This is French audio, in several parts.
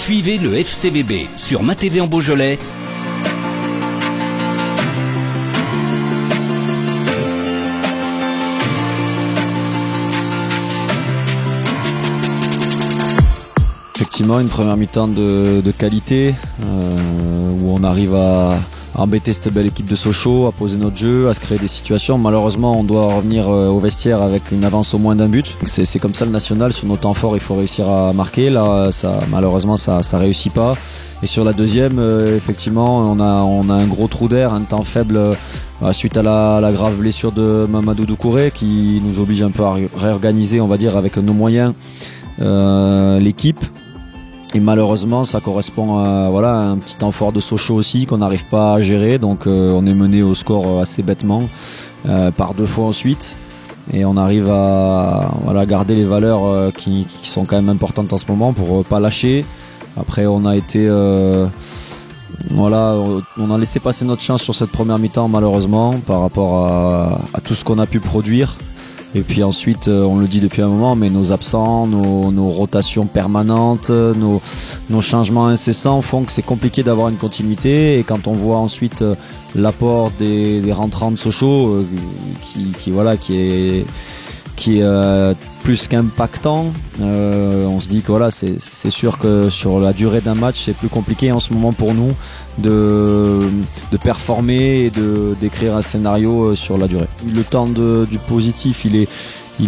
Suivez le FCBB sur MaTV en Beaujolais. Effectivement, une première mi-temps de qualité où on arrive à embêter cette belle équipe de Sochaux, à poser notre jeu, à se créer des situations. Malheureusement, on doit revenir au vestiaire avec une avance au moins d'un but. C'est comme ça le national, sur nos temps forts, il faut réussir à marquer. Là, malheureusement, ça réussit pas. Et sur la deuxième, effectivement, on a un gros trou d'air, un temps faible suite à la grave blessure de Mamadou Doucouré qui nous oblige un peu à réorganiser, on va dire, avec nos moyens, l'équipe. Et malheureusement, ça correspond à un petit temps fort de Sochaux aussi qu'on n'arrive pas à gérer. Donc on est mené au score assez bêtement par 2 fois ensuite. Et on arrive à garder les valeurs qui sont quand même importantes en ce moment pour pas lâcher. Après on a été on a laissé passer notre chance sur cette première mi-temps malheureusement par rapport à tout ce qu'on a pu produire. Et puis ensuite, on le dit depuis un moment, mais nos absents, nos rotations permanentes, nos changements incessants font que c'est compliqué d'avoir une continuité. Et quand on voit ensuite l'apport des rentrants de Sochaux, qui est plus qu'impactant, on se dit que c'est sûr que sur la durée d'un match, c'est plus compliqué en ce moment pour nous de performer et d'écrire un scénario sur la durée. Le temps du positif, il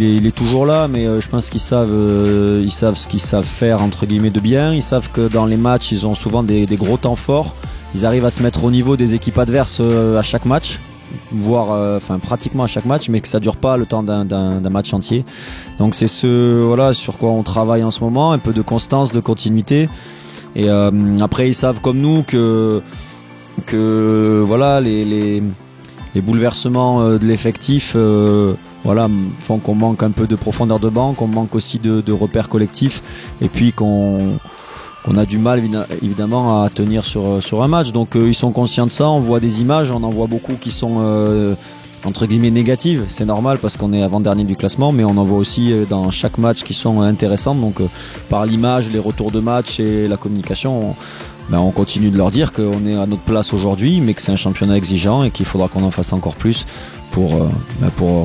est toujours là, mais je pense qu'ils savent ce qu'ils savent faire entre guillemets de bien. Ils savent que dans les matchs, ils ont souvent des gros temps forts. Ils arrivent à se mettre au niveau des équipes adverses à chaque match, voire pratiquement à chaque match, mais que ça dure pas le temps d'un match entier. Donc c'est sur quoi on travaille en ce moment, un peu de constance, de continuité. Et après ils savent comme nous que les bouleversements de l'effectif font qu'on manque un peu de profondeur de banc, qu'on manque aussi de repères collectifs, et puis qu'on a du mal évidemment à tenir sur un match. Donc ils sont conscients de ça, on voit des images, on en voit beaucoup qui sont entre guillemets négatives. C'est normal parce qu'on est avant-dernier du classement, mais on en voit aussi dans chaque match qui sont intéressantes. Donc par l'image, les retours de match et la communication, on continue de leur dire qu'on est à notre place aujourd'hui, mais que c'est un championnat exigeant et qu'il faudra qu'on en fasse encore plus pour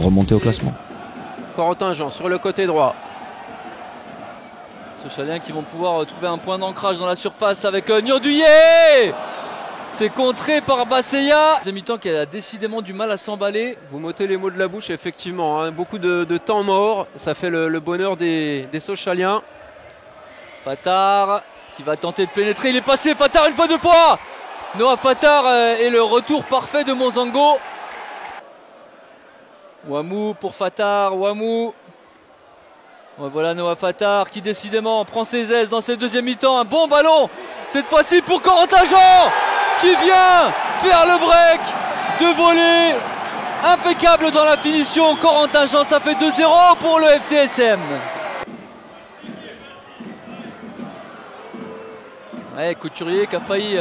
remonter au classement. Corentin Jean sur le côté droit. Sochaliens qui vont pouvoir trouver un point d'ancrage dans la surface avec Niodouillet. C'est contré par Basseya. Deuxième mi-temps qui a décidément du mal à s'emballer. Vous m'ôtez les mots de la bouche, effectivement. Beaucoup de temps mort. Ça fait le bonheur des Sochaliens. Fatard qui va tenter de pénétrer. Il est passé, Fatard, une fois, 2 fois. Noah Fatard et le retour parfait de Monzango. Ouamou pour Fatard. Ouamou. Voilà Noah Fatard qui décidément prend ses aises dans cette deuxième mi-temps. Un bon ballon cette fois-ci pour Corentin Jean qui vient faire le break de volée. Impeccable dans la finition. Corentin Jean, ça fait 2-0 pour le FCSM. Ouais, Couturier qui a failli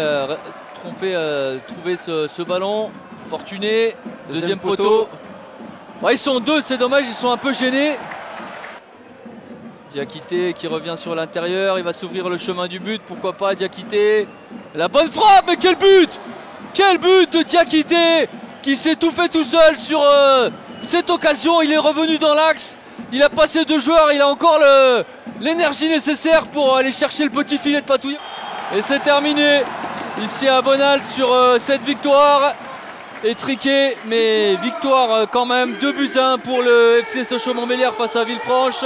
trouver ce ballon. Fortuné, deuxième poteau. Ouais, ils sont 2, c'est dommage, ils sont un peu gênés. Diakité qui revient sur l'intérieur, il va s'ouvrir le chemin du but, pourquoi pas Diakité. La bonne frappe, mais quel but! Quel but de Diakité qui s'est tout fait tout seul sur cette occasion. Il est revenu dans l'axe, il a passé 2 joueurs, il a encore l'énergie nécessaire pour aller chercher le petit filet de Patouille. Et c'est terminé ici à Bonal sur cette victoire. Étriqué, mais victoire quand même, 2-1 pour le FC Sochaux-Montbéliard face à Villefranche.